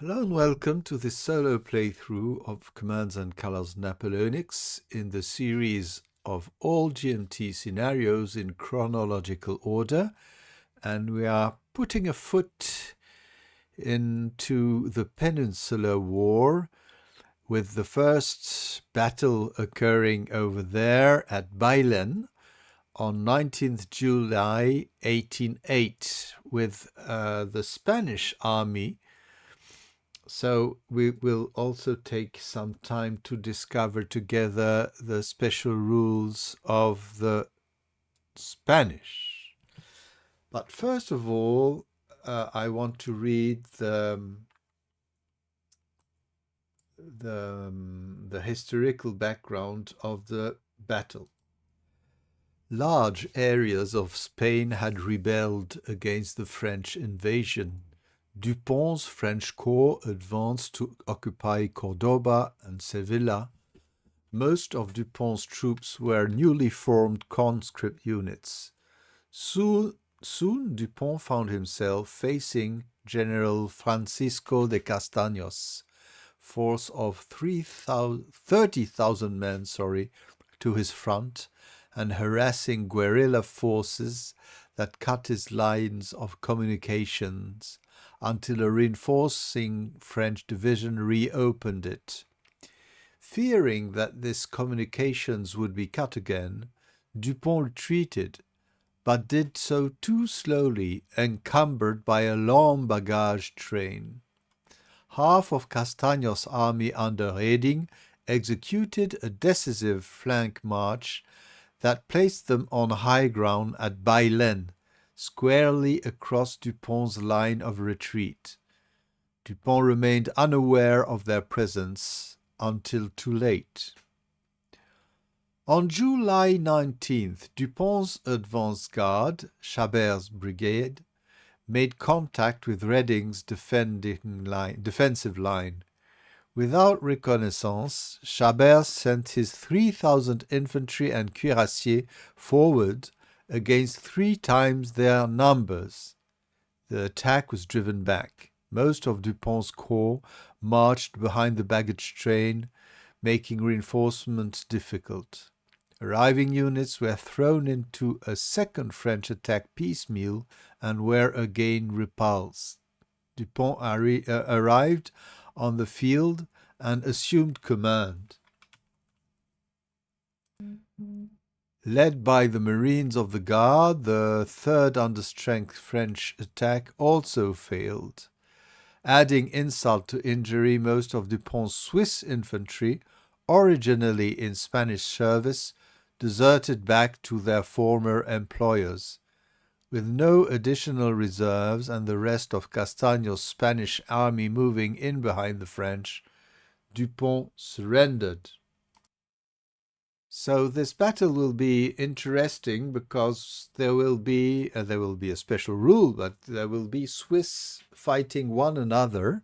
Hello and welcome to this solo playthrough of Commands and Colors Napoleonics in the series of all GMT scenarios in chronological order. And we are putting a foot into the Peninsular War with the first battle occurring over there at Bailén on 19th July 1808 with the Spanish army. So we will also take some time to discover together the special rules of the Spanish. But first of all, I want to read the historical background of the battle. Large areas of Spain had rebelled against the French invasion. Dupont's French corps advanced to occupy Cordoba and Sevilla. Most of Dupont's troops were newly formed conscript units. Soon Dupont found himself facing General Francisco de Castaños, force of 30,000 men to his front, and harassing guerrilla forces that cut his lines of communications until a reinforcing French division reopened it. Fearing that these communications would be cut again, Dupont retreated, but did so too slowly, encumbered by a long baggage train. Half of Castaños' army under Reding executed a decisive flank march that placed them on high ground at Bailén, squarely across Dupont's line of retreat. Dupont remained unaware of their presence until too late. On July 19th, Dupont's advance guard, Chabert's brigade, made contact with Reding's defensive line. Without reconnaissance, Chabert sent his 3,000 infantry and cuirassiers forward against 3 times their numbers. The attack was driven back. Most of Dupont's corps marched behind the baggage train, making reinforcement difficult. Arriving units were thrown into a second French attack piecemeal and were again repulsed. Dupont arrived on the field and assumed command. Led by the Marines of the Guard, the third understrength French attack also failed. Adding insult to injury, most of Dupont's Swiss infantry, originally in Spanish service, deserted back to their former employers. With no additional reserves and the rest of Castaños' Spanish army moving in behind the French, Dupont surrendered. So this battle will be interesting because there will be a special rule, but there will be Swiss fighting one another.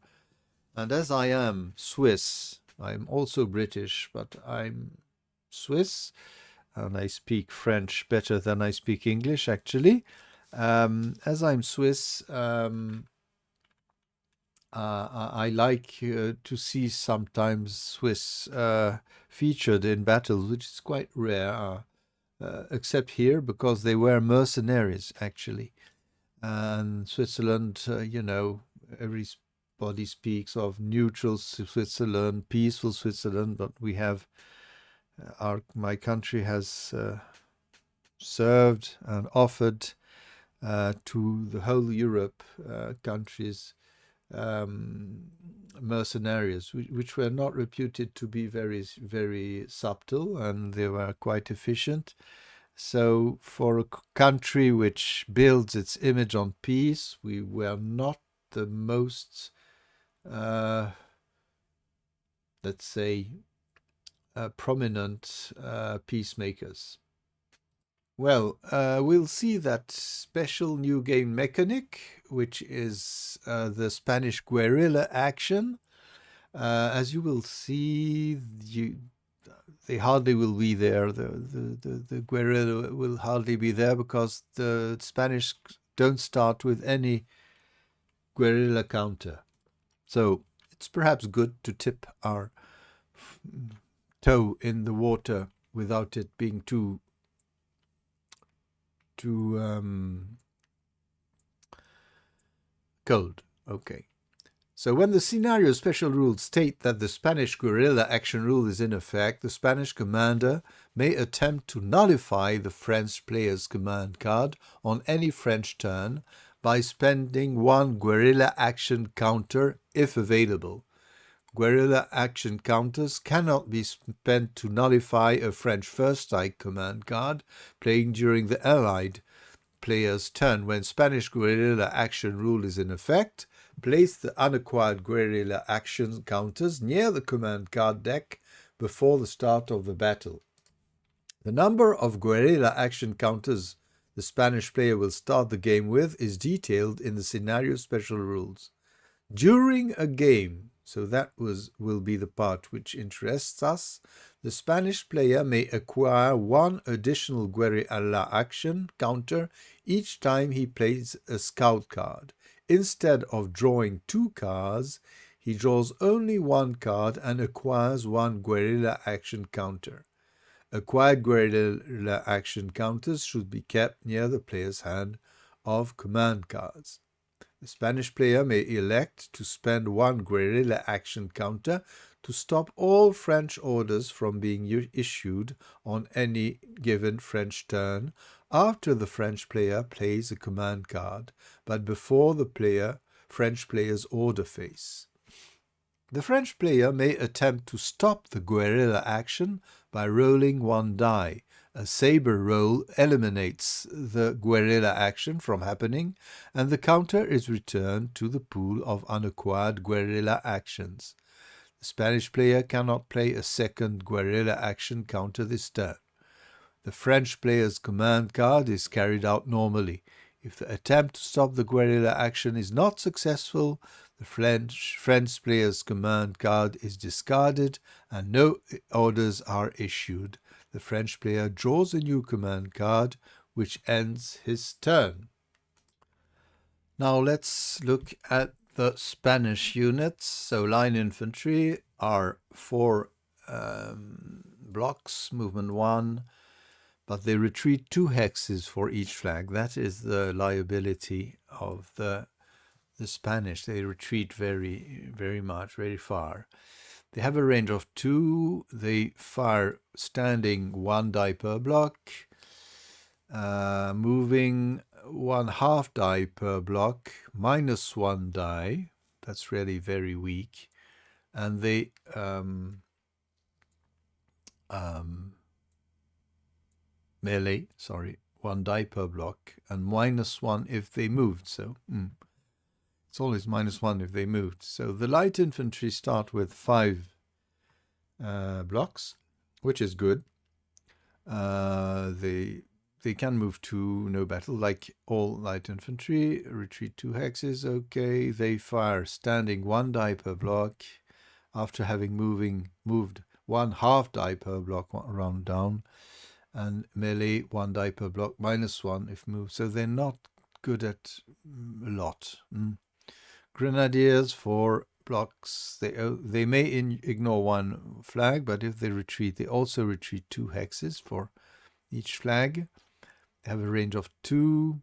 And as I am Swiss, I'm also British, but I'm Swiss, and I speak French better than I speak English, actually. As I'm Swiss, I like to see sometimes Swiss featured in battles, which is quite rare, except here because they were mercenaries, actually. And Switzerland, everybody speaks of neutral Switzerland, peaceful Switzerland, but we have, my country has served and offered to the whole Europe countries mercenaries, which were not reputed to be very, very subtle, and they were quite efficient. So for a country which builds its image on peace, we were not the most, let's say, prominent peacemakers. Well, we'll see that special new game mechanic, which is the Spanish guerrilla action. As you will see, they hardly will be there. The guerrilla will hardly be there because the Spanish don't start with any guerrilla counter. So it's perhaps good to tip our toe in the water without it being too cold. Okay. So when the scenario special rules state that the Spanish guerrilla action rule is in effect, the Spanish commander may attempt to nullify the French player's command card on any French turn by spending one guerrilla action counter if available. Guerrilla action counters cannot be spent to nullify a French first strike command card playing during the Allied player's turn. When Spanish guerrilla action rule is in effect, place the unacquired guerrilla action counters near the command card deck before the start of the battle. The number of guerrilla action counters the Spanish player will start the game with is detailed in the scenario special rules. During a game, so that will be the part which interests us, the Spanish player may acquire one additional guerrilla action counter each time he plays a scout card. Instead of drawing 2 cards, he draws only 1 card and acquires 1 guerrilla action counter. Acquired guerrilla action counters should be kept near the player's hand of command cards. The Spanish player may elect to spend 1 guerrilla action counter to stop all French orders from being issued on any given French turn after the French player plays a command card, but before the French player's order phase. The French player may attempt to stop the guerrilla action by rolling 1 die. A saber roll eliminates the guerrilla action from happening, and the counter is returned to the pool of unacquired guerrilla actions. The Spanish player cannot play a second guerrilla action counter this turn. The French player's command card is carried out normally. If the attempt to stop the guerrilla action is not successful, the French player's command card is discarded and no orders are issued. The French player draws a new command card, which ends his turn. Now let's look at the Spanish units. So line infantry are 4 blocks, movement 1, but they retreat 2 hexes for each flag. That is the liability of the Spanish. They retreat very, very much, very far. They have a range of 2. They fire standing 1 die per block, moving 1/2 die per block, -1 die. That's really very weak. And they melee, 1 die per block, and -1 if they moved. So it's always -1 if they moved. So the light infantry start with 5 blocks, which is good. They can move to no battle, like all light infantry. Retreat 2 hexes, okay. They fire standing 1 die per block, after having moved 1/2 die per block round down, and melee 1 die per block, -1 if moved. So they're not good at a lot. Grenadiers 4 blocks. They may ignore 1 flag, but if they retreat, they also retreat 2 hexes for each flag. They have a range of 2,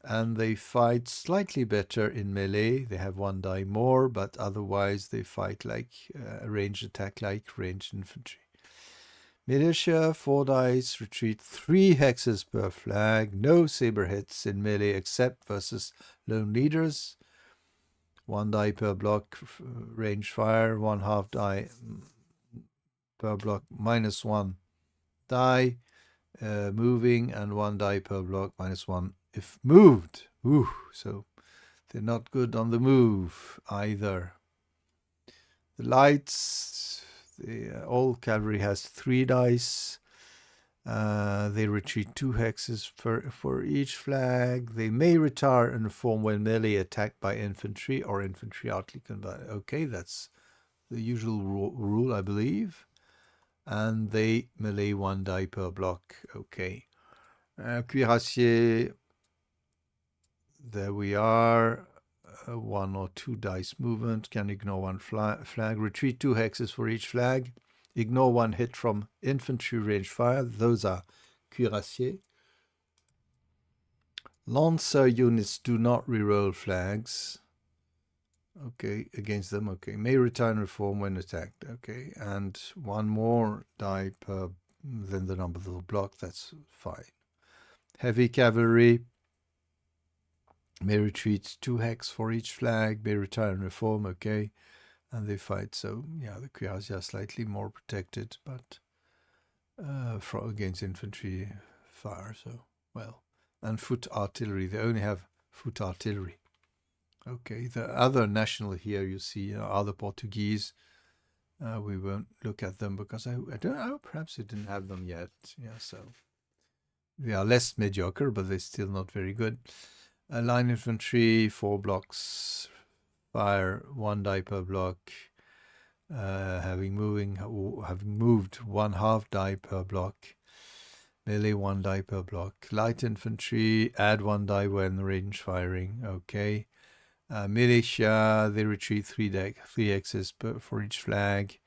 and they fight slightly better in melee. They have 1 die more, but otherwise they fight like a ranged attack, like ranged infantry. Militia 4 dice, retreat 3 hexes per flag. No saber hits in melee except versus lone leaders. 1 die per block, range fire, 1/2 die per block, -1 die, moving, and 1 die per block, -1 if moved. So they're not good on the move either. The lights, all cavalry has 3 dice. They retreat 2 hexes for each flag. They may retire in form when melee attacked by infantry or infantry outly converted. Okay, that's the usual rule, I believe. And they melee 1 die per block. Okay. Cuirassier, there we are. 1 or 2 dice movement, can ignore 1 flag, retreat 2 hexes for each flag, ignore 1 hit from infantry range fire, those are cuirassiers. Lancer units do not reroll flags. Okay, against them, okay. May return reform when attacked, okay. And 1 more die per than the number of the block, that's fine. Heavy cavalry may retreat 2 hex for each flag, may return reform, okay. And they fight, so yeah, the cuirassiers are slightly more protected, but against infantry fire, so well. And foot artillery, they only have foot artillery. Okay, the other national here you see are the Portuguese. We won't look at them because I don't know, perhaps they didn't have them yet. Yeah, so they are less mediocre, but they're still not very good. Line infantry, 4 blocks, fire 1 die per block. Having moved 1/2 die per block. Melee 1 die per block. Light infantry, add 1 die when range firing. Okay. Militia, they retreat 3 hexes for each flag.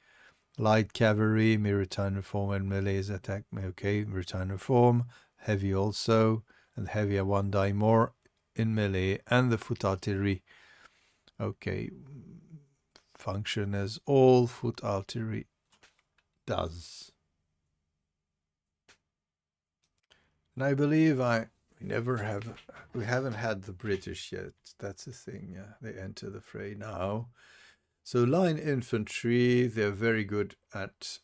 Light cavalry may return reform when melee is attacked. Okay, return reform. Heavy also, and heavy are 1 die more in melee. And the foot artillery, okay, function as all foot artillery does. And I believe we haven't had the British yet. That's the thing. Yeah, they enter the fray now. So line infantry, they're very good at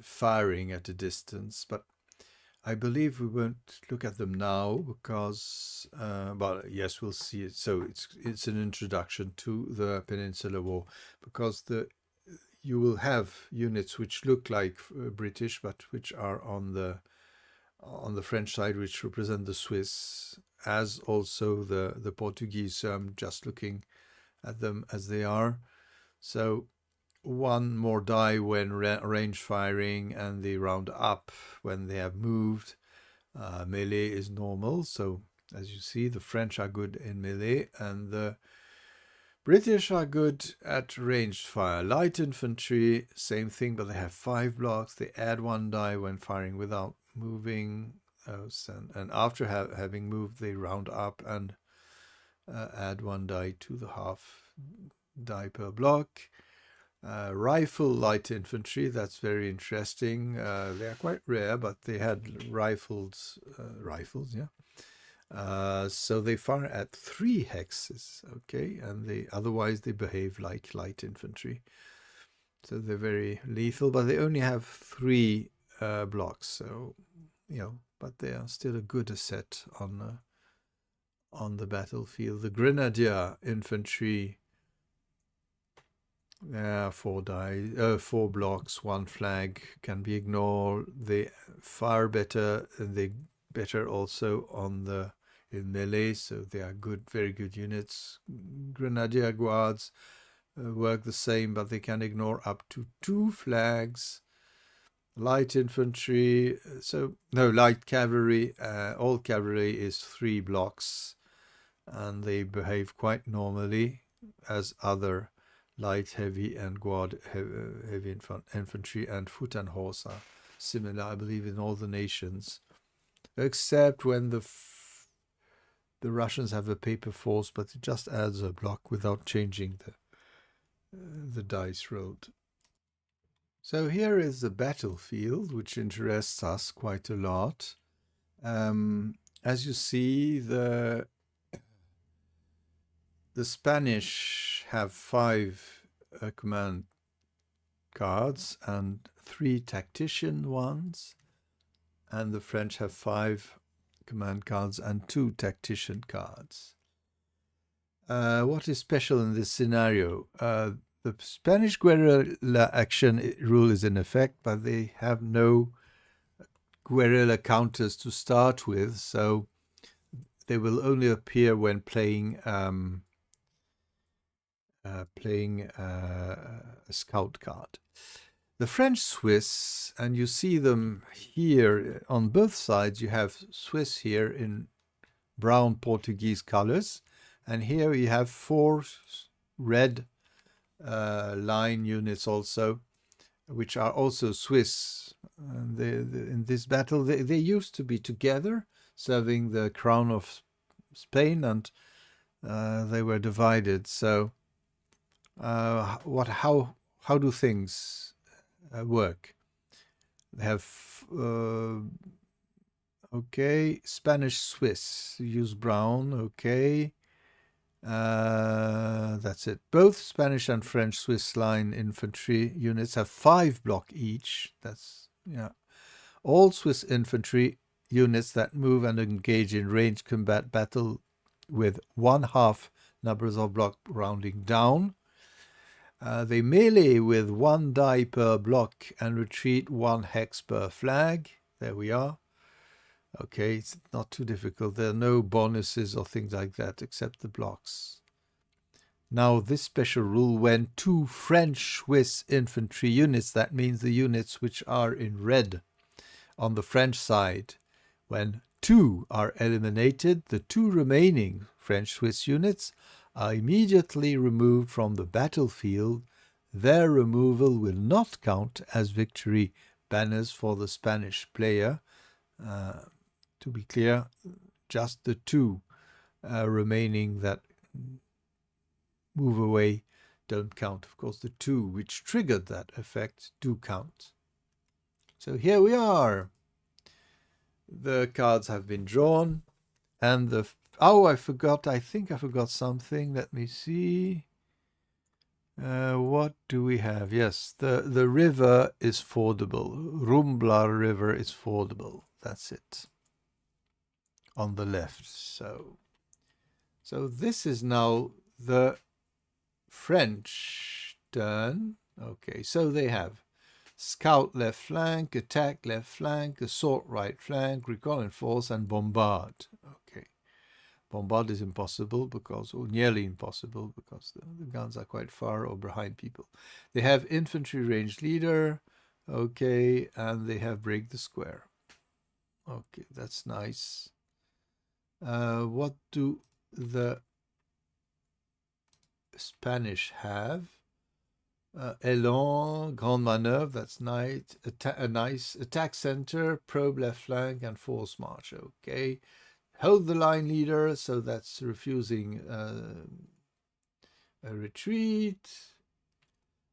firing at a distance, but I believe we won't look at them now because, but yes, we'll see it. So it's an introduction to the Peninsular War because you will have units which look like British, but which are on the French side, which represent the Swiss, as also the Portuguese. So I'm just looking at them as they are. So 1 more die when range firing, and they round up when they have moved. Melee is normal. So as you see, the French are good in melee, and the British are good at ranged fire. Light infantry, same thing, but they have 5 blocks. They add 1 die when firing without moving, and after having moved, they round up and add 1 die to the 1/2 die per block. Rifle light infantry, that's very interesting. They are quite rare, but they had rifles, yeah. So they fire at 3 hexes, okay, and otherwise they behave like light infantry. So they're very lethal, but they only have 3 blocks, so but they are still a good asset on the battlefield. The grenadier infantry, 4 blocks, 1 flag, can be ignored. They fire better, and they better also in melee, so they are good, very good units. Grenadier guards work the same, but they can ignore up to 2 flags. Light infantry, light cavalry, all cavalry is 3 blocks, and they behave quite normally as other light, heavy, and guard heavy infantry, and foot and horse are similar, I believe, in all the nations, except when the Russians have a paper force, but it just adds a block without changing the dice rolled. So here is the battlefield, which interests us quite a lot. As you see, the Spanish have 5 command cards and 3 tactician ones, and the French have 5 command cards and 2 tactician cards. What is special in this scenario? The Spanish guerrilla action rule is in effect, but they have no guerrilla counters to start with, so they will only appear when playing a scout card. The French Swiss, and you see them here on both sides, you have Swiss here in brown Portuguese colors, And here we have 4 red line units also, which are also Swiss. In this battle, they used to be together, serving the crown of Spain, and they were divided. So, how do things work? They have okay, Spanish Swiss use brown. Okay. That's it. Both Spanish and French Swiss line infantry units have 5 block each. That's, yeah. All Swiss infantry units that move and engage in ranged combat battle with 1/2 numbers of block rounding down. They melee with 1 die per block and retreat 1 hex per flag. There we are. Okay, it's not too difficult. There are no bonuses or things like that except the blocks. Now, this special rule, when 2 French-Swiss infantry units, that means the units which are in red on the French side, when 2 are eliminated, the 2 remaining French-Swiss units are immediately removed from the battlefield. Their removal will not count as victory banners for the Spanish player. To be clear, just the 2 remaining that move away don't count. Of course, the 2 which triggered that effect do count. So here we are. The cards have been drawn, and I forgot. I think I forgot something. Let me see. What do we have? Yes, the river is fordable. Rumblar River is fordable. That's it. On the left. So this is now the French turn. Okay, so they have scout left flank, attack left flank, assault right flank, recon and force, and bombard. Okay, bombard is impossible because, or nearly impossible, because the guns are quite far or behind people. They have infantry range leader. Okay, and they have break the square. Okay, that's nice. What do the Spanish have? Elan, Grande Manœuvre, that's nice. A nice attack center, probe left flank, and force march. Okay. Hold the line leader, so that's refusing a retreat.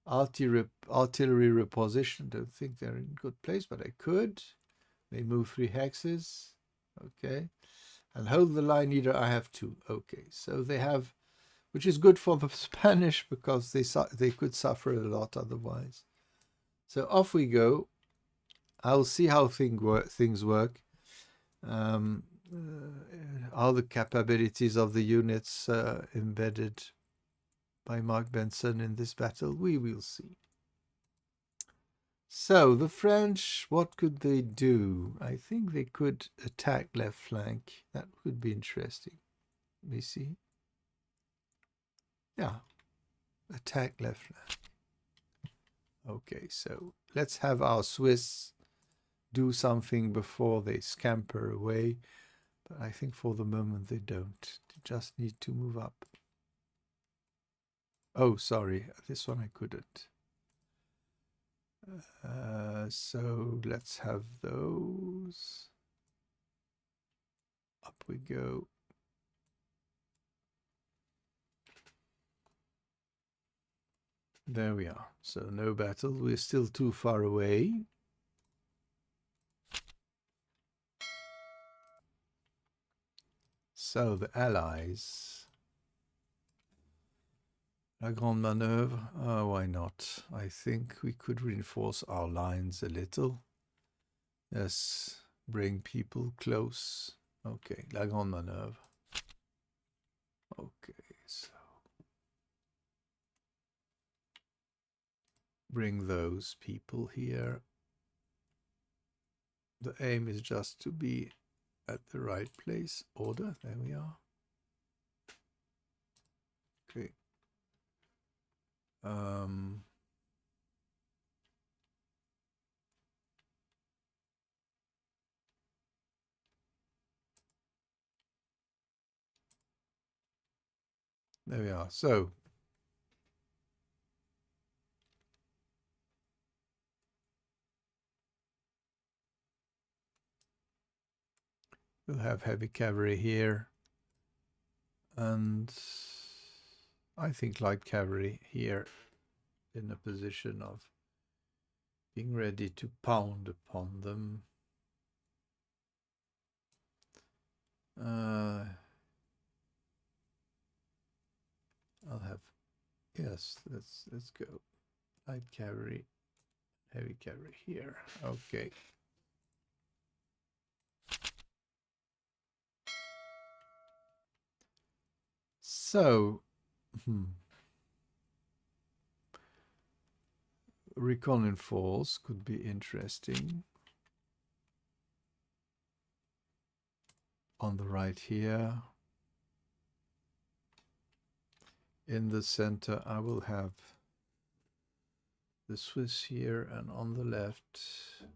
Artillery reposition, don't think they're in good place, but I could. They move 3 hexes. Okay. And hold the line leader, I have 2. Okay, so they have, which is good for the Spanish because they could suffer a lot otherwise. So off we go. I'll see how things work. Are the capabilities of the units embedded by Mark Benson in this battle? We will see. So the French, what could they do? I think they could attack left flank. That could be interesting. Let me see. Yeah, attack left flank. Okay, so let's have our Swiss do something before they scamper away. But I think for the moment they don't. They just need to move up. Oh, sorry, this one I couldn't. So let's have those. Up we go. There we are. So no battle. We're still too far away. So the Allies. La Grande Manœuvre. Why not? I think we could reinforce our lines a little. Yes, bring people close. Okay, La Grande Manœuvre. Okay, so bring those people here. The aim is just to be at the right place. Order, there we are. Okay. There we are. So we'll have heavy cavalry here, and I think light cavalry here in a position of being ready to pound upon them. I'll have, yes, let's go. Light cavalry, heavy cavalry here. Okay. So, recon force could be interesting. On the right here. In the center, I will have the Swiss here, and on the left,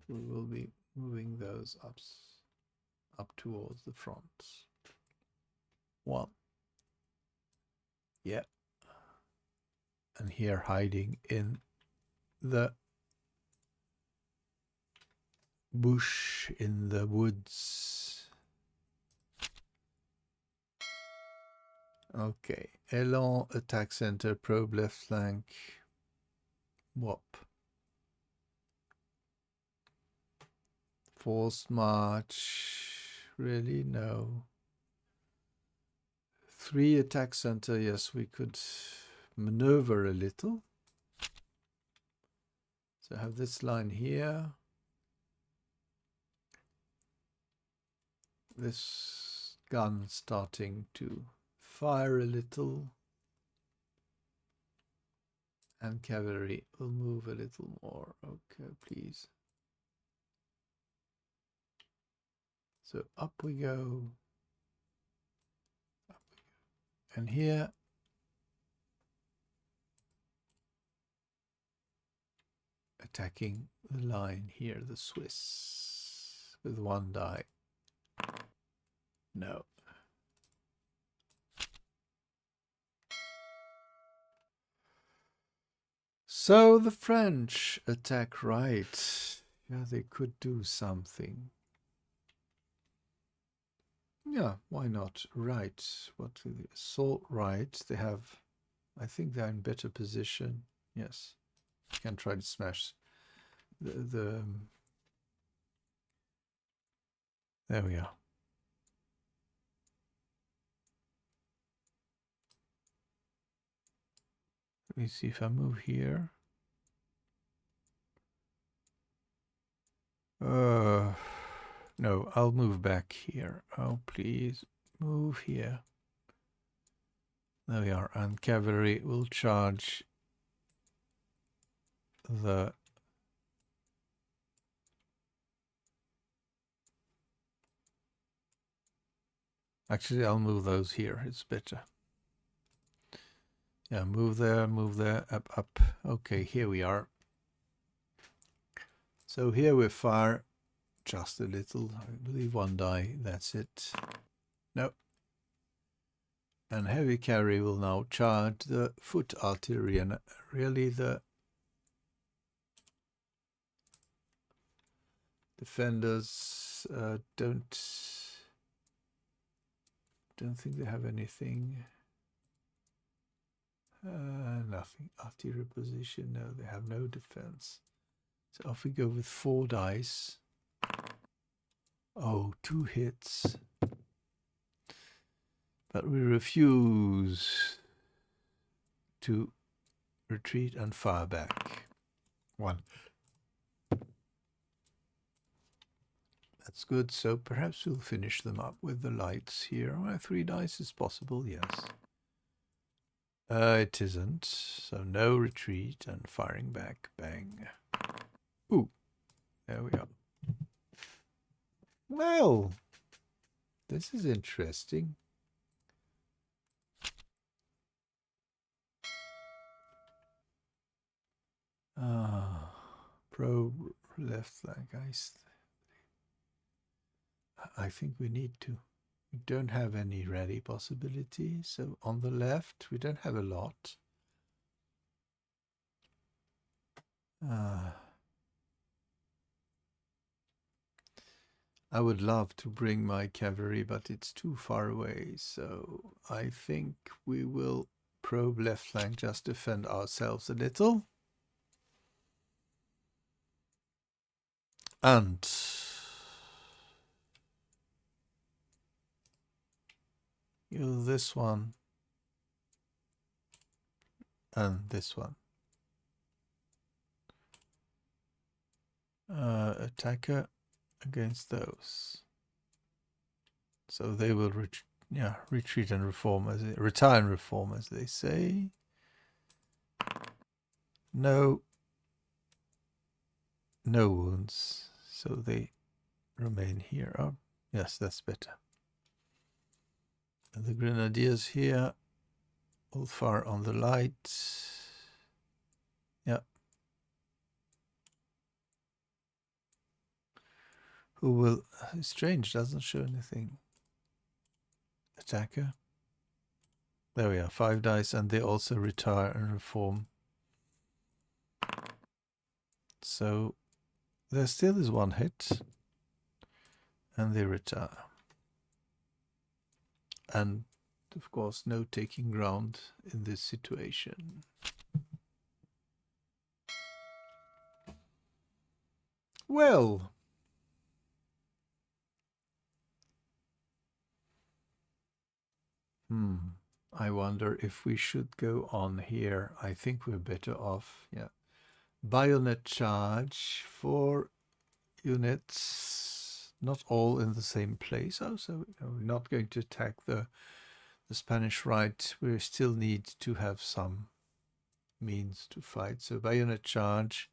we will be moving those up towards the front. One. Yeah. And here hiding in the bush, in the woods. Okay. Elan, attack center, probe left flank. Whoop. Forced march. Really? No. 3 attack center. Yes, we could maneuver a little. So I have this line here. This gun starting to fire a little. And cavalry will move a little more. Okay, please. So up we go. Up we go. And here, attacking the line here, the Swiss, with 1 die. No. So the French attack right. Yeah, they could do something. Yeah, why not? Right. What the assault right? They have, I think they're in better position. Yes. Can try to smash the there we are. Let me see if I move here. No, I'll move back here. Oh, please move here. There we are. And cavalry will charge the actually I'll move those here. It's better. Yeah, move there, up. Okay, here we are. So here we fire just a little. I believe 1 die. That's it. No. And heavy cavalry will now charge the foot artillery, and really the defenders don't think they have anything. Nothing. Artillery position. No, they have no defense. So off we go with 4 dice. Oh, 2 hits. But we refuse to retreat and fire back. 1. That's good. So perhaps we'll finish them up with the lights here. 3 dice is possible, yes. It isn't. So no retreat and firing back. Bang. Ooh. There we are. Well, this is interesting. Pro left flank. I think we need to We don't have any rally possibility. So on the left, we don't have a lot. I would love to bring my cavalry, but it's too far away. So I think we will probe left flank, just defend ourselves a little. And this one and this one. Attacker against those. So they will retreat and reform, retire and reform, as they say. No wounds, so they remain here. Oh, yes, that's better. And the grenadiers here, all far on the light. Yeah. Who will? Strange, doesn't show anything. Attacker. There we are, 5 dice, and they also retire and reform. So there still is 1 hit, and they retire. And of course, no taking ground in this situation. Well, I wonder if we should go on here. I think we're better off. Yeah. Bayonet charge, 4 units, not all in the same place. Oh, so we're not going to attack the Spanish right. We still need to have some means to fight. So bayonet charge,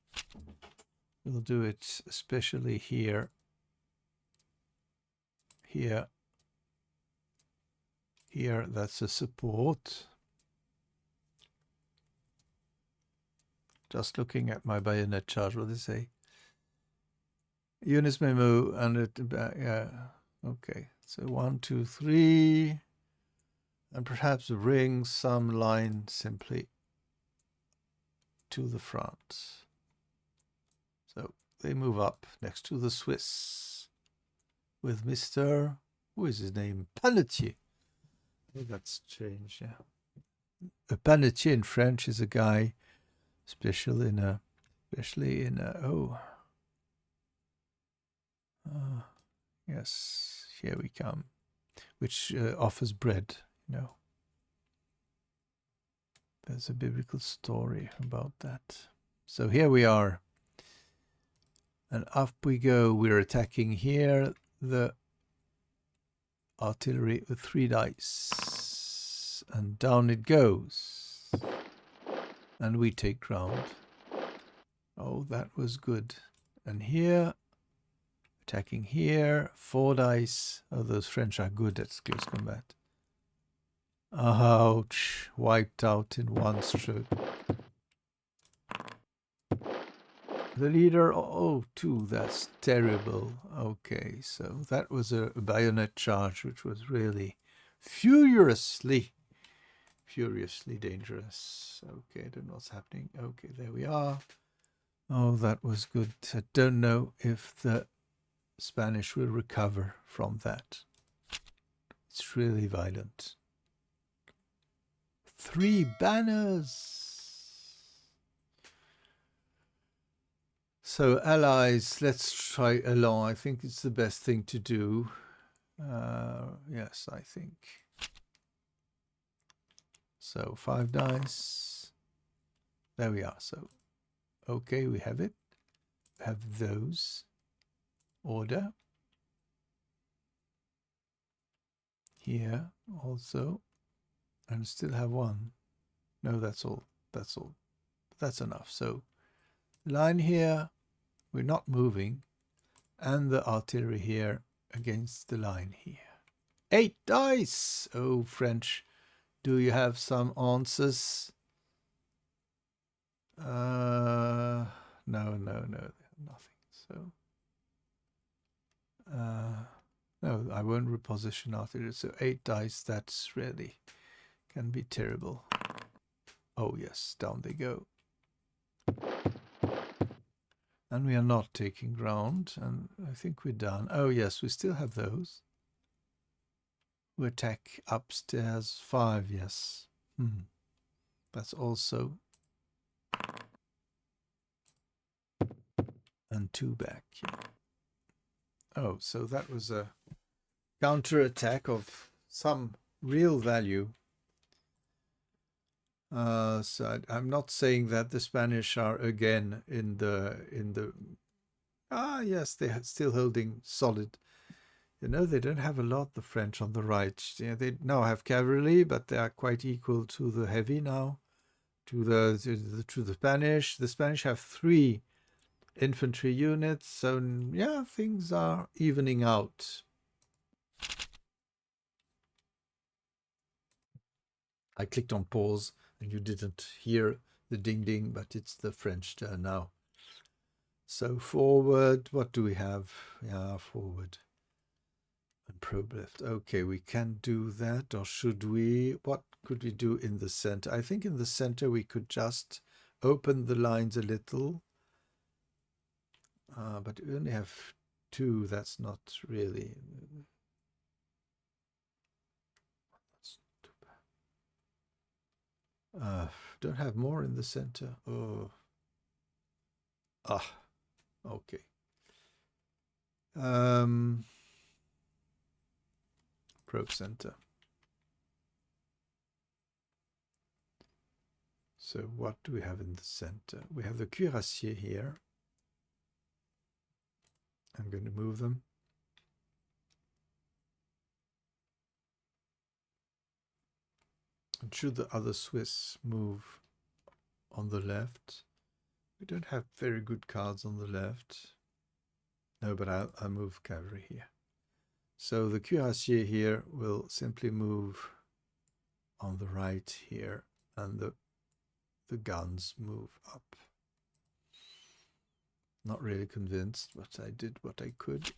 we'll do it especially here, here, that's a support. Just looking at my bayonet charge, what does it say? Units may move and it, yeah, okay. So 1, 2, 3, and perhaps bring some line simply to the front. So they move up next to the Swiss with Mr. Who is his name? Panetier. Oh, that's changed, yeah. A panetier in French is a guy, especially in a yes, here we come, which offers bread, you know. There's a biblical story about that. So here we are. And up we go. We're attacking here the artillery with 3 dice. And down it goes. And we take ground. Oh, that was good. And here, attacking here, 4 dice. Oh, those French are good at close combat. Ouch. Wiped out in 1 stroke. The leader, 2, that's terrible. Okay, so that was a bayonet charge, which was really furiously dangerous. Okay, I don't know what's happening. Okay, there we are. Oh, that was good. I don't know if the Spanish will recover from that. It's really violent. 3 banners. So allies, let's try along. I think it's the best thing to do. Yes, I think. So 5 dice. There we are. So, okay, we have it. Have those. Order. Here also. And still have 1. No, that's all. That's all. That's enough. So line here. We're not moving. And the artillery here against the line here. 8 dice! Oh, French. Do you have some answers? No, nothing. So, No, I won't reposition after it. So 8 dice, that's really can be terrible. Oh yes, down they go. And we are not taking ground, and I think we're done. Oh yes, we still have those. We attack upstairs 5, yes. That's also. And 2 back. Yeah. Oh, so that was a counter-attack of some real value. So I'm not saying that the Spanish are again in the yes, they are still holding solid. You know, they don't have a lot, the French on the right. Yeah, they now have cavalry, but they are quite equal to the heavy now, to the Spanish. The Spanish have 3 infantry units, so yeah, things are evening out. I clicked on pause and you didn't hear the ding ding, but it's the French turn now. So forward, what do we have? Yeah, forward. And probe left. Okay, we can do that, or should we? What could we do in the center? I think in the center we could just open the lines a little. But we only have 2, that's not really. That's too bad. Don't have more in the center. Oh. Okay. Probe center. So what do we have in the center? We have the cuirassier here. I'm going to move them. And should the other Swiss move on the left? We don't have very good cards on the left. No, but I'll move cavalry here. So the cuirassier here will simply move on the right here, and the guns move up. Not really convinced, but I did what I could.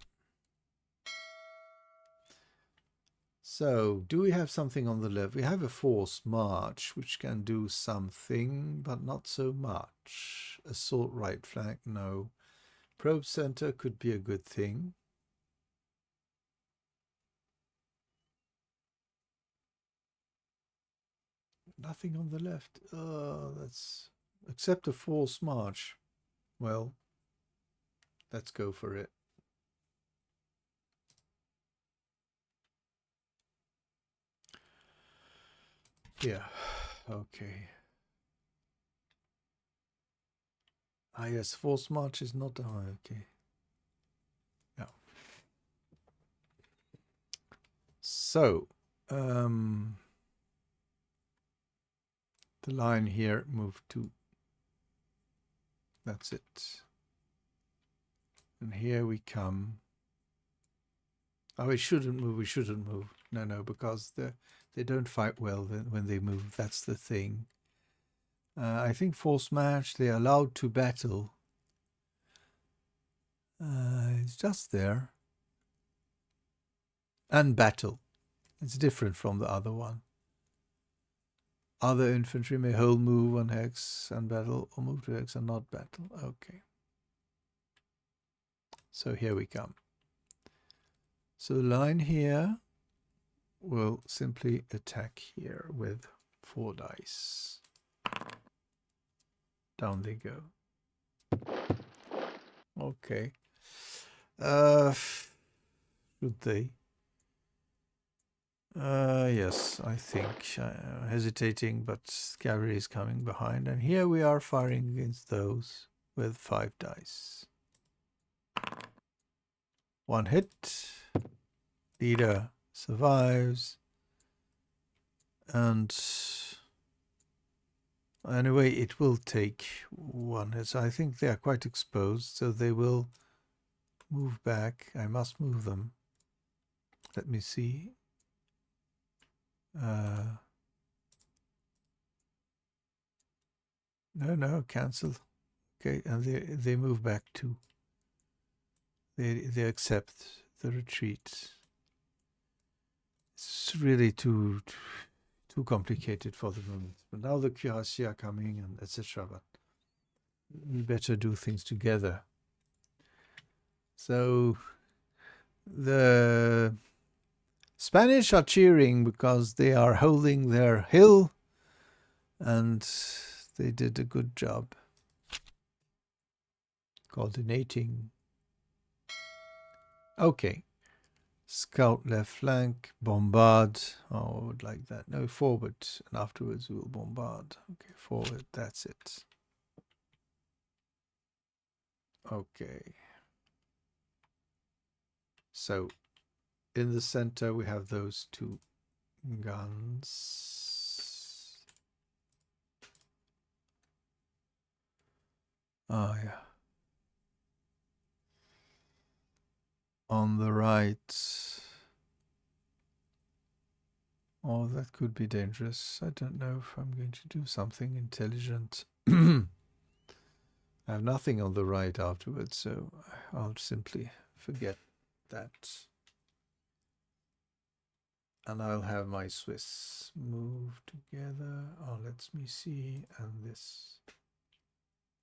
So, do we have something on the left? We have a forced march, which can do something, but not so much. Assault right flank, no. Probe center could be a good thing. Nothing on the left. That's except a forced march. Well, let's go for it. Yeah, okay. Ah, yes, forced march is not. Oh, okay. Yeah. So, the line here moved to. That's it. And here we come. Oh, we shouldn't move. We shouldn't move. No, because they don't fight well when they move. That's the thing. I think forced march, they're allowed to battle. It's just there. And battle. It's different from the other one. Other infantry may hold move on hex and battle, or move to hex and not battle. Okay. So here we come. So the line here will simply attack here with 4 dice. Down they go. Okay. Should they? Yes, I think. Hesitating, but cavalry is coming behind. And here we are firing against those with 5 dice. 1 hit. Leader survives. And anyway, it will take 1 hit. So I think they are quite exposed, so they will move back. I must move them. Let me see. No, cancel. Okay, and they move back too. They accept the retreat. It's really too complicated for the moment. But now the cuirassiers are coming and etc. But we better do things together. So the Spanish are cheering because they are holding their hill, and they did a good job coordinating. Okay. Scout left flank, bombard. Oh, I would like that. No, forward, and afterwards we will bombard. Okay, forward, that's it. Okay. So, in the center we have those two guns. Oh, yeah. On the right. Oh, that could be dangerous. I don't know if I'm going to do something intelligent. I have nothing on the right afterwards, so I'll simply forget that. And I'll have my Swiss move together. Oh, let me see. And this.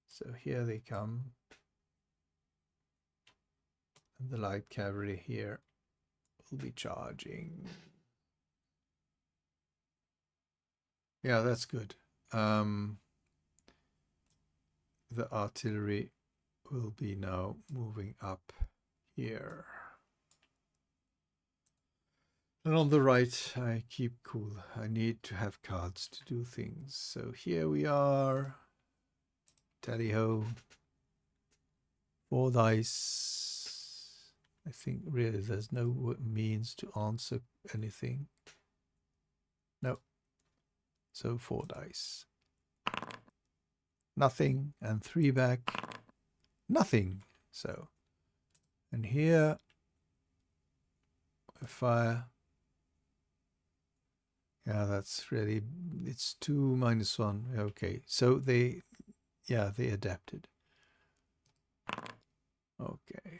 So here they come. And the light cavalry here will be charging. Yeah, that's good. The artillery will be now moving up here. And on the right, I keep cool. I need to have cards to do things. So here we are. Tally-ho. 4 dice. I think really there's no means to answer anything. No. So 4 dice. Nothing. And 3 back. Nothing. So. And here I fire. Yeah, that's really, it's 2 minus 1. Okay. So they adapted. Okay.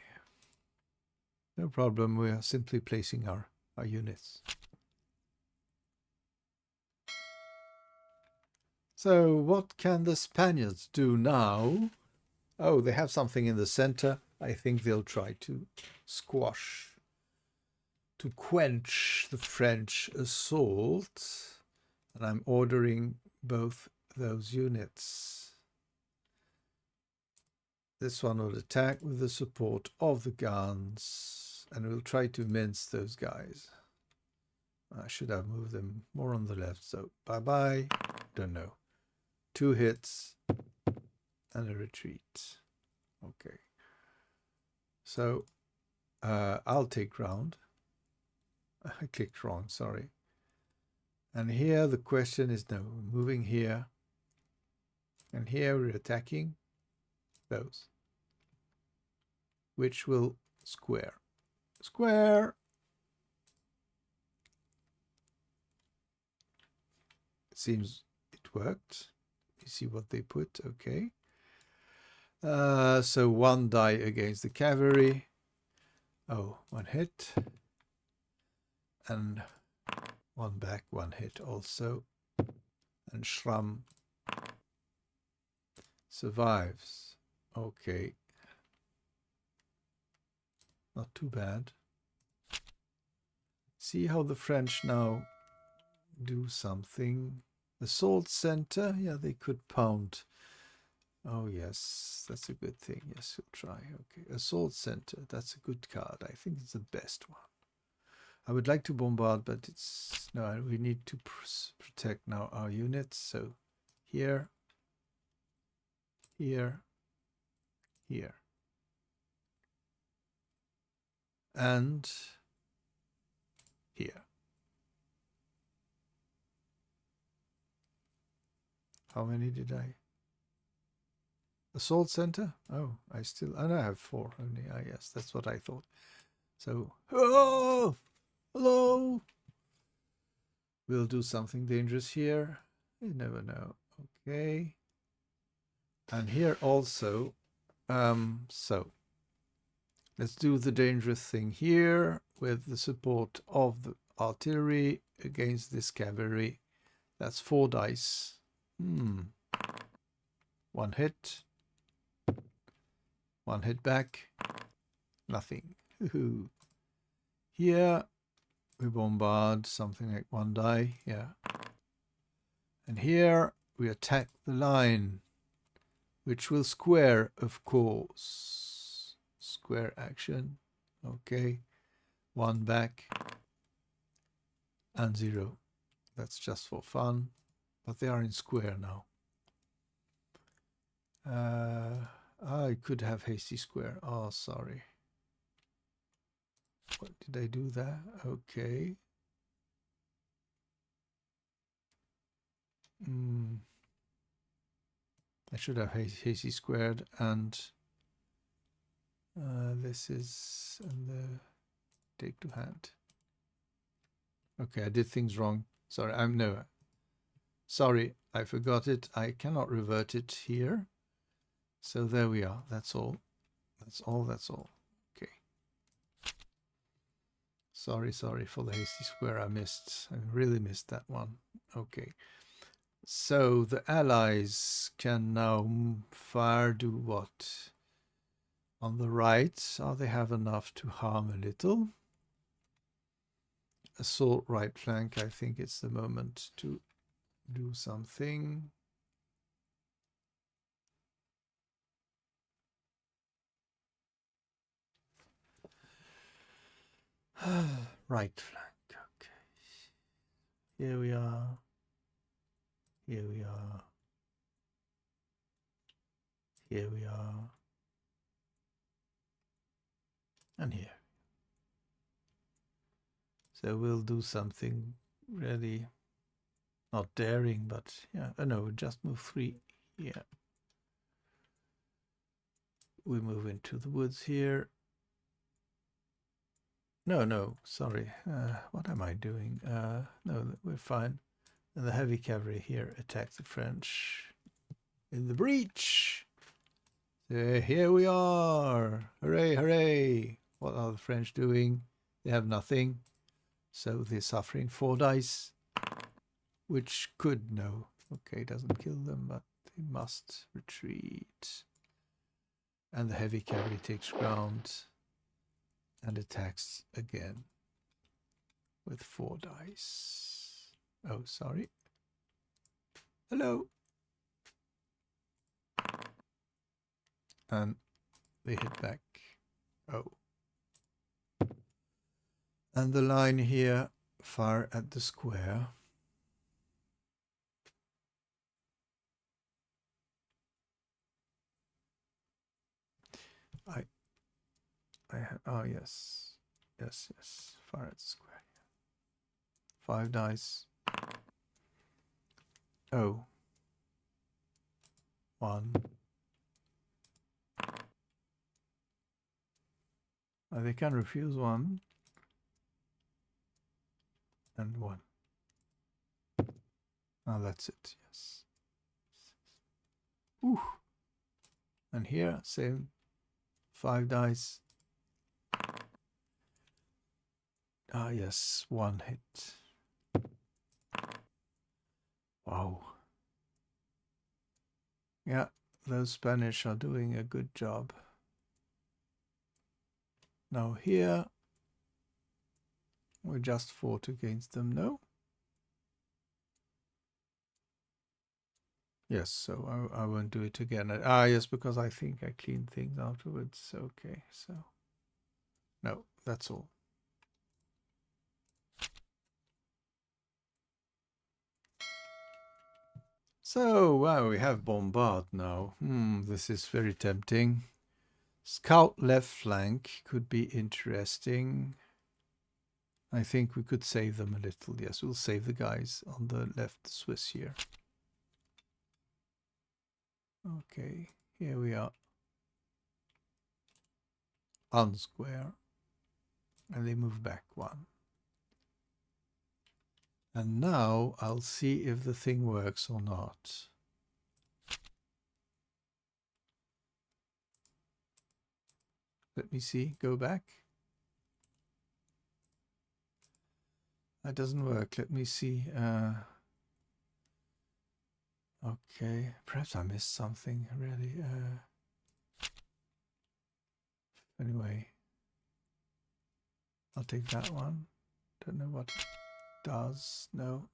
No problem. We are simply placing our units. So what can the Spaniards do now? Oh, they have something in the center. I think they'll try to squash, to quench the French assault. And I'm ordering both those units. This one will attack with the support of the guns, and we'll try to mince those guys. I should have moved them more on the left, so bye-bye. Don't know. 2 hits and a retreat. Okay. So I'll take ground. I clicked wrong, sorry. And here the question is, no, moving here. And here we're attacking those, which will square. Square! It seems it worked. You see what they put, okay. So 1 die against the cavalry. Oh, 1 hit. And 1 back, 1 hit also. And Schramm survives. Okay. Not too bad. See how the French now do something. Assault center, yeah, they could pound. Oh yes, that's a good thing. Yes, we'll try. Okay, assault center, that's a good card. I think it's the best one. I would like to bombard, but it's no. We need to protect now our units. So here, here, here, and here. How many did I? Assault center? Oh, I have 4 only. Ah, yes, that's what I thought. So, oh, hello. We'll do something dangerous here. You never know. Okay. And here also. So let's do the dangerous thing here with the support of artillery against this cavalry. That's 4 dice. One hit. One hit back. Nothing. Here we bombard something like 1 die. Yeah. And here we attack the line, which will square, of course. Square action. Okay. 1 back. And 0. That's just for fun. But they are in square now. I could have hasty square. Oh, sorry. What did I do there? Okay. I should have hasty squared, and this is the take to hand. Okay, I did things wrong. Sorry, sorry, I forgot it. I cannot revert it here. So there we are. That's all. That's all. Okay. Sorry for the hasty square I missed. I really missed that one. Okay. So the allies can now fire, do what? On the right, they have enough to harm a little. Assault right flank, I think it's the moment to do something. Right flank, okay. Here we are. Here we are. Here we are. And here. So we'll do something really not daring, but yeah. Oh no, just move 3 here. We move into the woods here. No, sorry. What am I doing? No, we're fine. And the heavy cavalry here attack the French in the breach. So here we are. Hooray, hooray. What are the French doing? They have nothing. So they're suffering 4 dice, which could, no. Okay, doesn't kill them, but they must retreat. And the heavy cavalry takes ground and attacks again with 4 dice. Oh, sorry. Hello. And they hit back. Oh. And the line here far at the square. Oh yes, far at the square. 5 dice. Oh. 1. They can refuse 1. And 1. Oh, that's it, yes. Ooh. And here, same. 5 dice. Ah, yes, 1 hit. Wow. Yeah, those Spanish are doing a good job. Now here, we just fought against them, no? Yes, so I won't do it again. Yes, because I think I cleaned things afterwards. Okay, so no, that's all. So, wow, we have bombard now. This is very tempting. Scout left flank could be interesting. I think we could save them a little. Yes, we'll save the guys on the left Swiss here. Okay, here we are. Unsquare. And they move back 1. And now I'll see if the thing works or not. Let me see. Go back. That doesn't work. Let me see. Okay, perhaps I missed something really. Anyway, I'll take that one. Don't know what it does. No,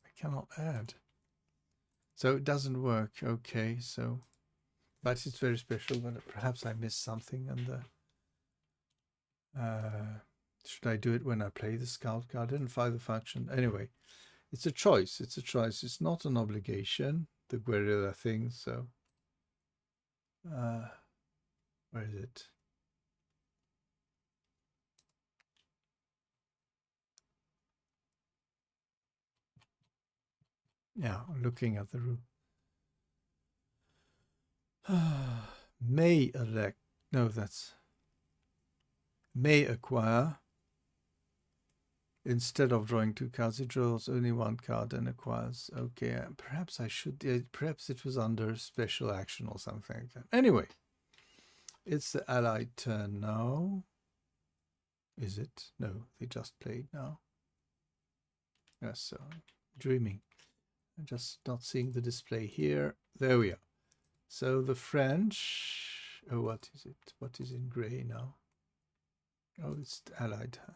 I cannot add. So it doesn't work. Okay, so, but it's very special. But perhaps I missed something. And should I do it when I play the scout card? Identify the function. Anyway, it's a choice. It's a choice. It's not an obligation. The guerrilla thing. So, where is it? Yeah, I'm looking at the room. May elect. No, that's may acquire. Instead of drawing 2 cards, it draws only 1 card and acquires. Okay, perhaps I should. Perhaps it was under special action or something like that. Anyway, it's the allied turn now. Is it? No, they just played now. Yes, so dreaming. I'm just not seeing the display here. There we are. So the French. Oh, what is it? What is in grey now? Oh, it's the allied hand.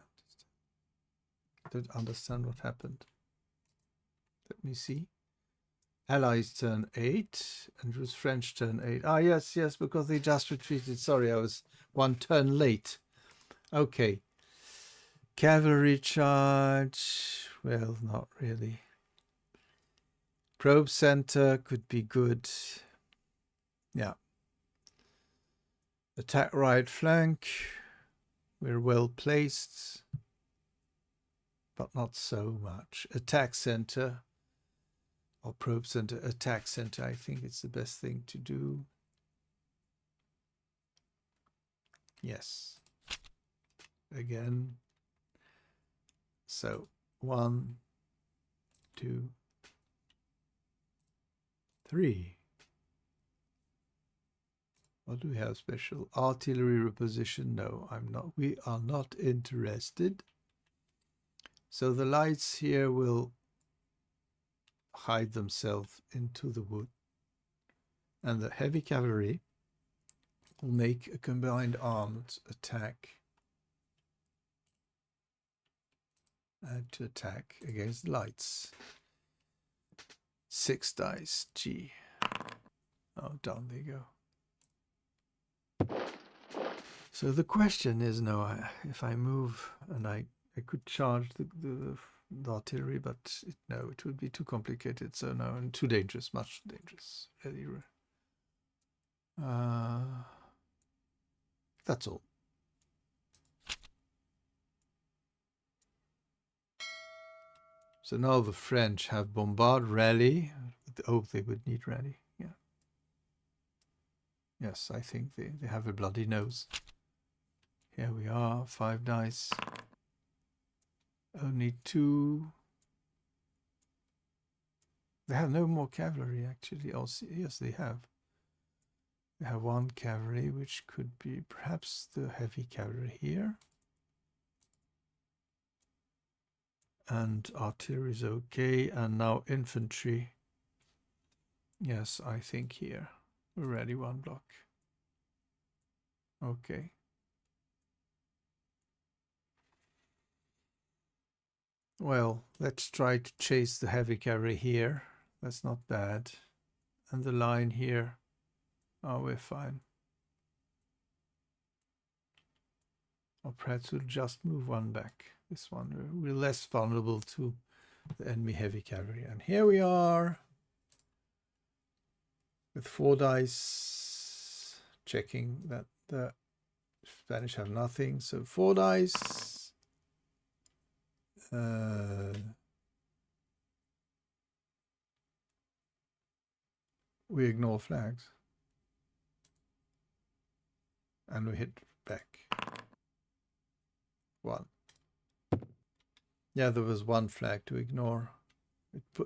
I don't understand what happened. Let me see. Allies turn 8, and it was French turn 8. Ah, yes, yes, because they just retreated. Sorry, I was 1 turn late. Okay. Cavalry charge. Well, not really. Probe center could be good. Yeah. Attack right flank. We're well placed, but not so much. Attack center or probe center. Attack center, I think it's the best thing to do. Yes. Again. So 1, 2, 3. What do we have special? Artillery reposition? No, I'm not. We are not interested. So the lights here will hide themselves into the wood. And the heavy cavalry will make a combined armed attack. To attack against lights. 6 dice. G. Oh, down they go. So the question is, if I move and I could charge the artillery, but no, it would be too complicated. So no, and too dangerous, much too dangerous. That's all. So now the French have bombard, rally. Oh, they would need rally. Yeah. Yes, I think they have a bloody nose. Here we are, 5 dice. Only 2. They have no more cavalry, actually. Oh, yes, they have. They have 1 cavalry, which could be perhaps the heavy cavalry here. And artillery is okay. And now infantry. Yes, I think here. We're ready, 1 block. Okay. Well, let's try to chase the heavy cavalry here. That's not bad. And the line here. Oh, we're fine. Or perhaps we'll just move 1 back. This one, we're less vulnerable to the enemy heavy cavalry. And here we are with 4 dice, checking that the Spanish have nothing. So 4 dice. We ignore flags. And we hit back. 1. Yeah, there was 1 flag to ignore.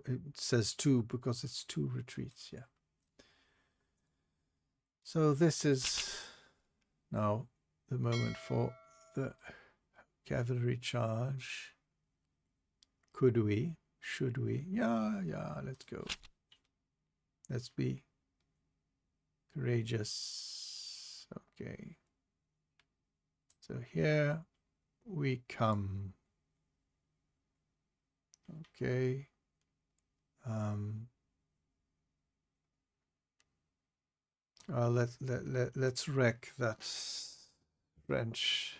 It says 2 because it's 2 retreats. Yeah. So this is now the moment for the cavalry charge. Could we? Should we? Yeah, let's go. Let's be courageous. Okay. So here we come. Okay. Let's wreck that French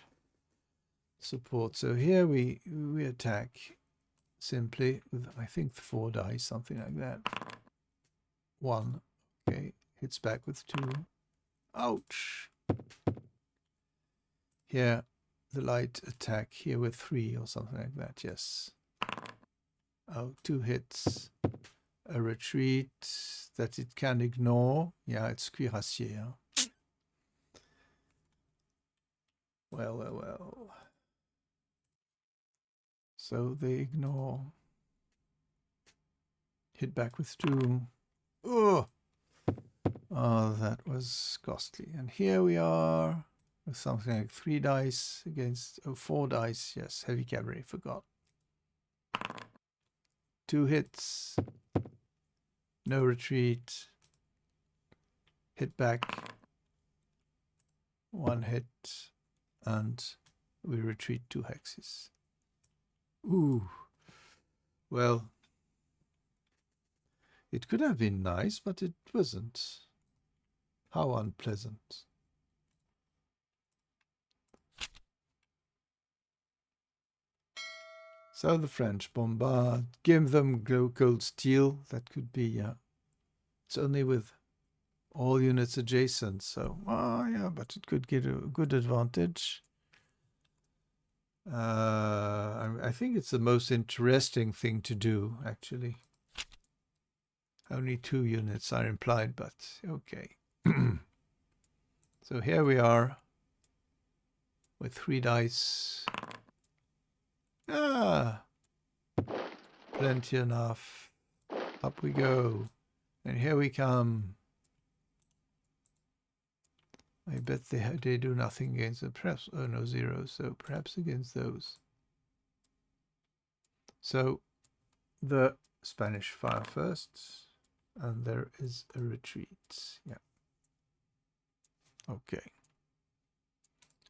support. So here we attack simply with, I think, 4 dice, something like that. 1. Okay. Hits back with 2. Ouch. Here, the light attack here with 3 or something like that. Yes. Oh, 2 hits. A retreat that it can ignore. Yeah, it's cuirassier. Well. So they ignore. Hit back with 2. Oh, that was costly. And here we are with something like 3 dice against 4 dice. Yes, heavy cavalry, forgot. 2 hits. No retreat. Hit back. 1 hit. And we retreat 2 hexes. Ooh. Well, it could have been nice, but it wasn't. How unpleasant. So the French bombard, give them cold steel. That could be, yeah. It's only with all units adjacent, so, yeah, but it could get a good advantage. I think it's the most interesting thing to do, actually. Only 2 units are implied, but okay. So here we are with 3 dice. Plenty enough. Up we go. And here we come. I bet they do nothing against the perhaps. Oh no, 0. So perhaps against those. So the Spanish fire first, and there is a retreat. Yeah. Okay.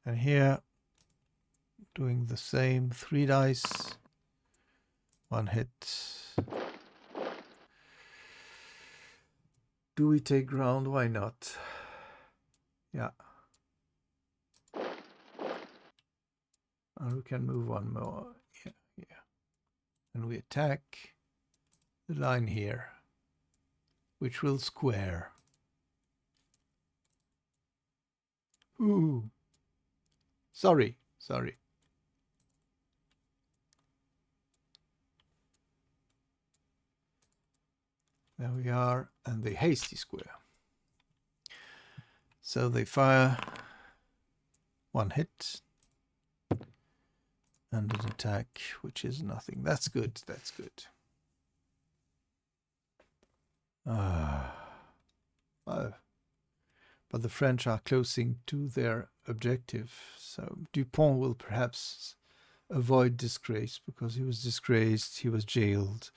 And here, doing the same. 3 dice. 1 hit. Do we take ground? Why not? Yeah. And we can move 1 more. Yeah. And we attack the line here, which will square. Ooh. Sorry. There we are, and the hasty square. So they fire 1 hit and an attack, which is nothing. That's good. Oh. But the French are closing to their objective, so Dupont will perhaps avoid disgrace, because he was disgraced, he was jailed,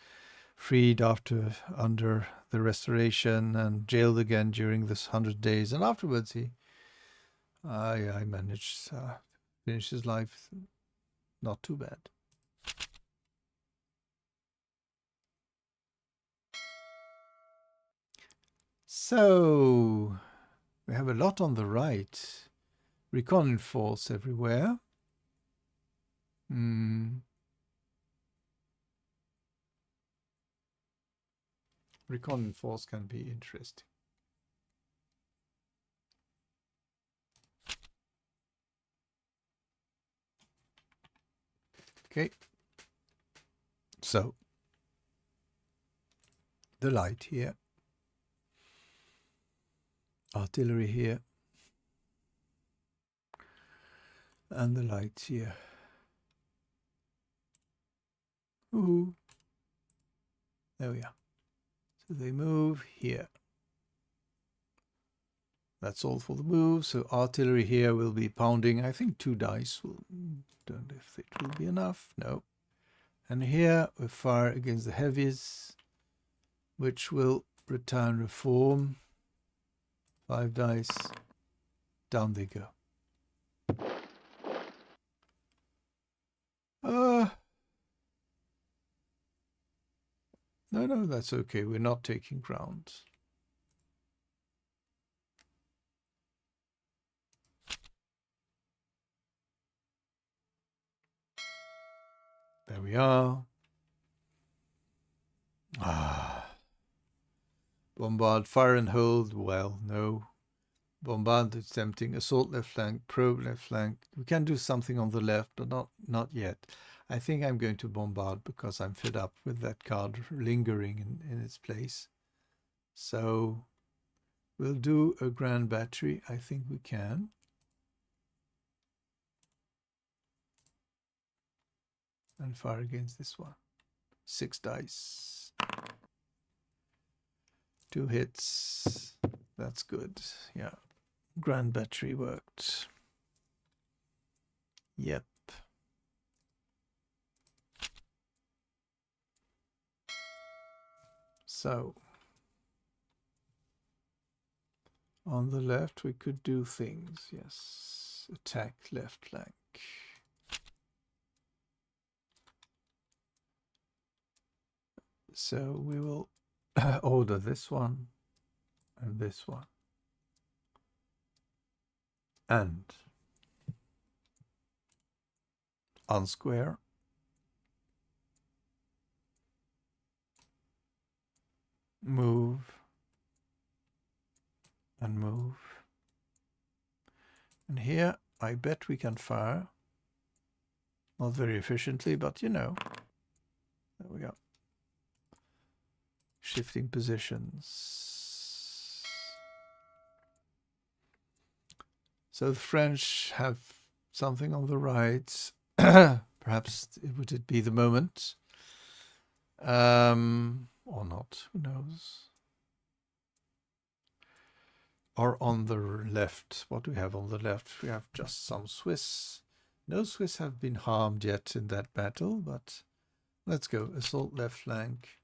freed under the Restoration, and jailed again during this 100 days, and afterwards I managed to finish his life not too bad. So we have a lot on the right. Recon force everywhere. Recon force can be interesting. Okay. So the light here. Artillery here. And the lights here. Ooh. There we are. So they move here. That's all for the move. So artillery here will be pounding. I think 2 dice will. Don't know if it will be enough. No. And here we fire against the heavies, which will return reform. 5 dice. Down they go. No, that's okay. We're not taking ground. There we are. Bombard, fire and hold. Well, no. Bombard is tempting. Assault left flank, probe left flank. We can do something on the left, but not yet. I think I'm going to bombard because I'm fed up with that card lingering in its place. So we'll do a grand battery. I think we can. And fire against this one. 6 dice. 2 hits. That's good. Yeah. Grand battery worked. Yep. So on the left we could do things. Yes. Attack left flank. So we will order this one and this one. And unsquare. Move. And move. And here I bet we can fire. Not very efficiently, but you know. There we go. Shifting positions. So the French have something on the right. Perhaps would it be the moment? Or not, who knows? Or on the left. What do we have on the left? We have just some Swiss. No Swiss have been harmed yet in that battle, but let's go. Assault left flank.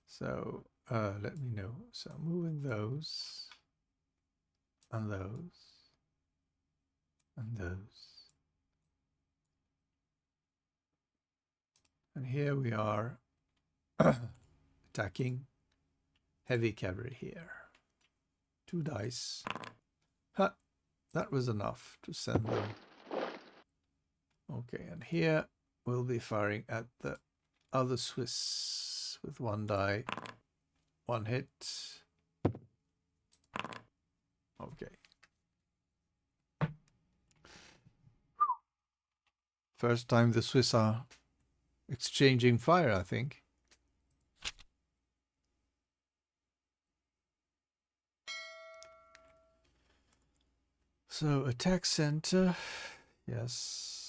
So let me know. So moving those and those and those. And here we are attacking heavy cavalry here. 2 dice. Ha! That was enough to send them. Okay, and here we'll be firing at the other Swiss with 1 die. 1 hit. Okay. First time the Swiss are exchanging fire, I think. So attack center, yes.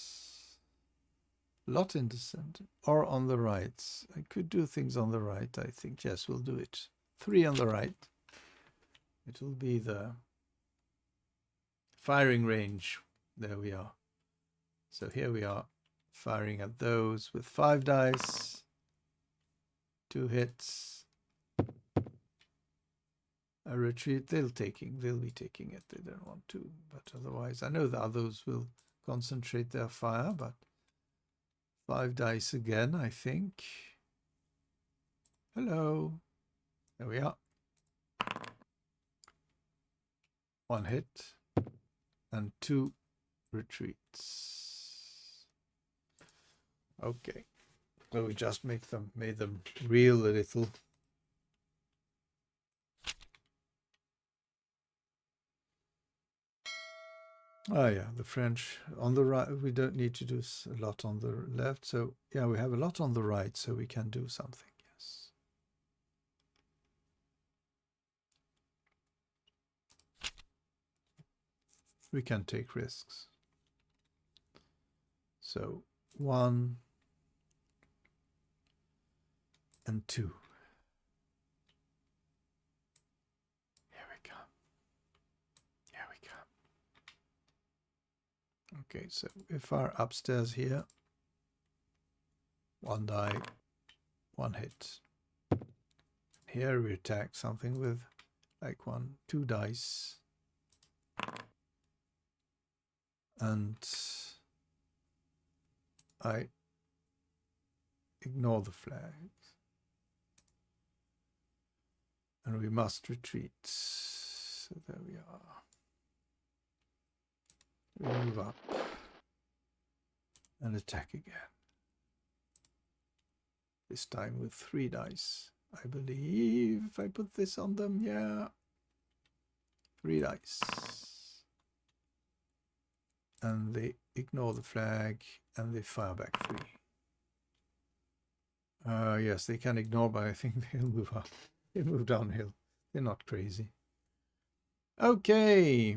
Lot in the center or on the right. I could do things on the right, I think. Yes, we'll do it. 3 on the right. It will be the firing range. There we are. So here we are firing at those with 5 dice. 2 hits. A retreat. They'll be taking it. They don't want to, but otherwise I know the others will concentrate their fire, but 5 dice again, I think. Hello. There we are. 1 hit and 2 retreats. Okay. So we just made them reel a little. Oh yeah, the French on the right. We don't need to do a lot on the left. So yeah, we have a lot on the right, so we can do something. Yes. We can take risks. So 1 and 2. Here we go. Here we go. Okay, so we fire upstairs here. 1 die, 1 hit. Here we attack something with like 2 dice. And I ignore the flags. And we must retreat. So there we are. We move up and attack again. This time with 3 dice. I believe if I put this on them, yeah. 3 dice. And they ignore the flag and they fire back 3. Yes, they can ignore, but I think they'll move up. They move downhill. They're not crazy. Okay.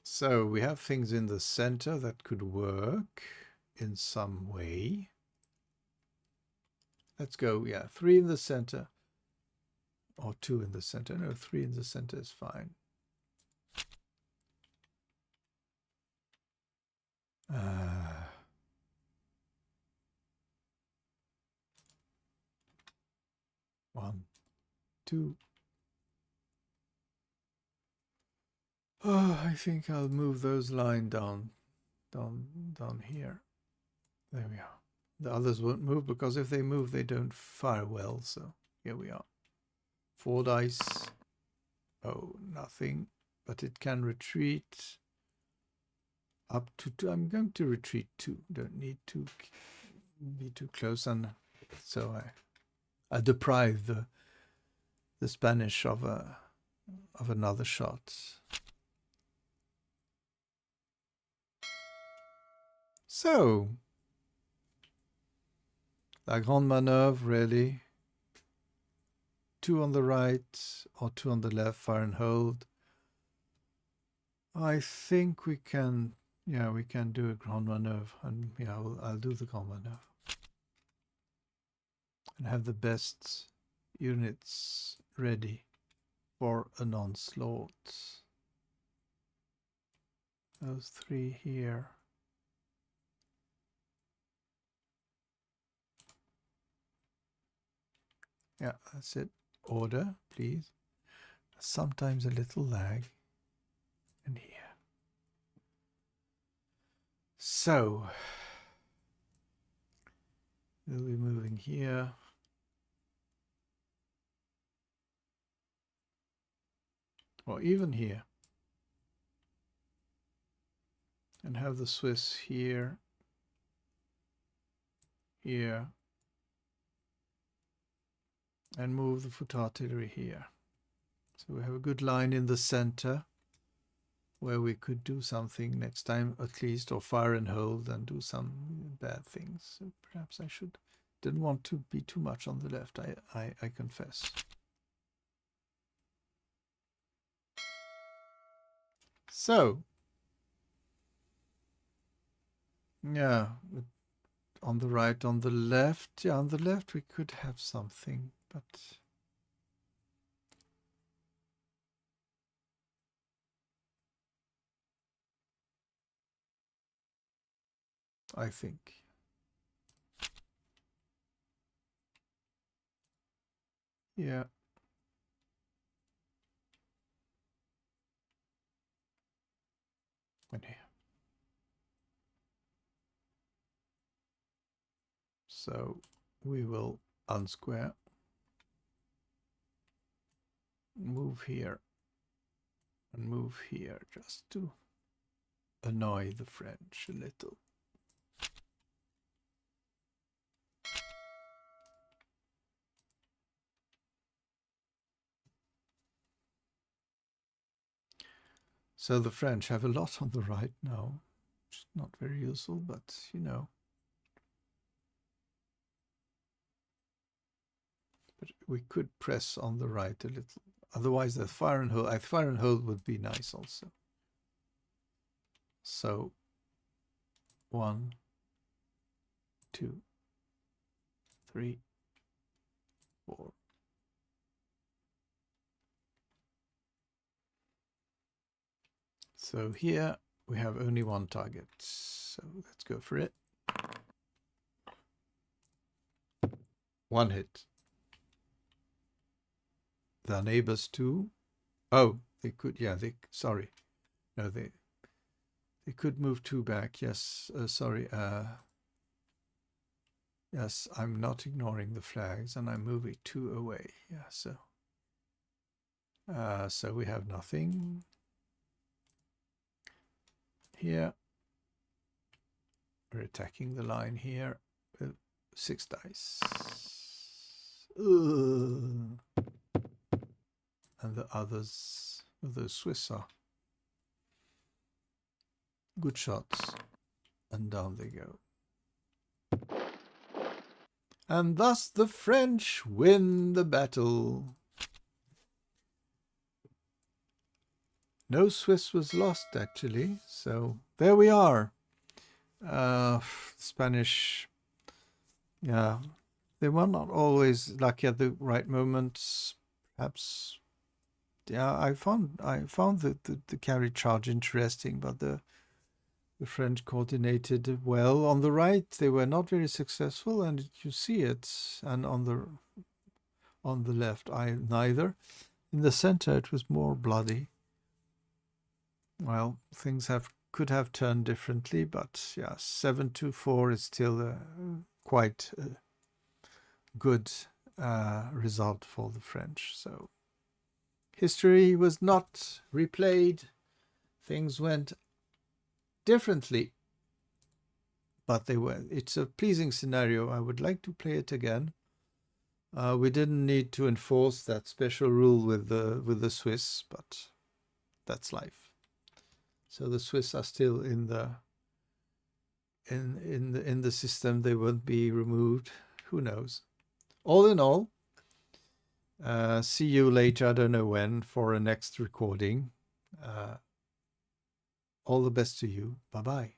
So we have things in the center that could work in some way. Let's go, yeah, 3 in the center. Or 2 in the center. No, 3 in the center is fine. One, 2. Oh, I think I'll move those lines down here. There we are. The others won't move because if they move, they don't fire well. So here we are. 4 dice. Oh, nothing. But it can retreat up to 2. I'm going to retreat 2. Don't need to be too close. And so I deprive the Spanish of another shot. So, la grande manœuvre, really. 2 on the right or 2 on the left, fire and hold. I think we can, yeah, we can do a grande manœuvre. And yeah, I'll do the grande manœuvre. And have the best units ready for an onslaught. Those 3 here. Yeah, that's it. Order, please. Sometimes a little lag. And here. So, we'll be moving here. Or even here. And have the Swiss here. Here. And move the foot artillery here. So we have a good line in the center where we could do something next time at least, or fire and hold and do some bad things. So perhaps I didn't want to be too much on the left, I confess. So, yeah, on the right, on the left, yeah, on the left we could have something, but I think. Yeah. And here. So we will unsquare. Move here. And move here just to annoy the French a little. So the French have a lot on the right now, which is not very useful, but you know. But we could press on the right a little. Otherwise, the fire and hold would be nice also. So 1, 2, 3, 4, So here we have only one target. So let's go for it. One hit. The neighbors too. Oh, they could, yeah, sorry. No, they could move 2 back. Yes, sorry. Yes, I'm not ignoring the flags and I'm moving 2 away. Yeah, so we have nothing here. We're attacking the line here with 6 dice. Ugh. And the others, the Swiss are good shots. And down they go. And thus the French win the battle. No Swiss was lost, actually. So there we are. Spanish, yeah, they were not always lucky at the right moments. Perhaps, yeah, I found the carry charge interesting, but the French coordinated well. On the right, they were not very successful, and you see it. And on the left, neither. In the center, it was more bloody. Well, things could have turned differently, but yeah, 7-4 is still quite a good result for the French. So history was not replayed. Things went differently, but it's a pleasing scenario. I would like to play it again. We didn't need to enforce that special rule with the Swiss, but that's life. So the Swiss are still in the system. They won't be removed. Who knows? All in all, see you later. I don't know when for a next recording. All the best to you. Bye bye.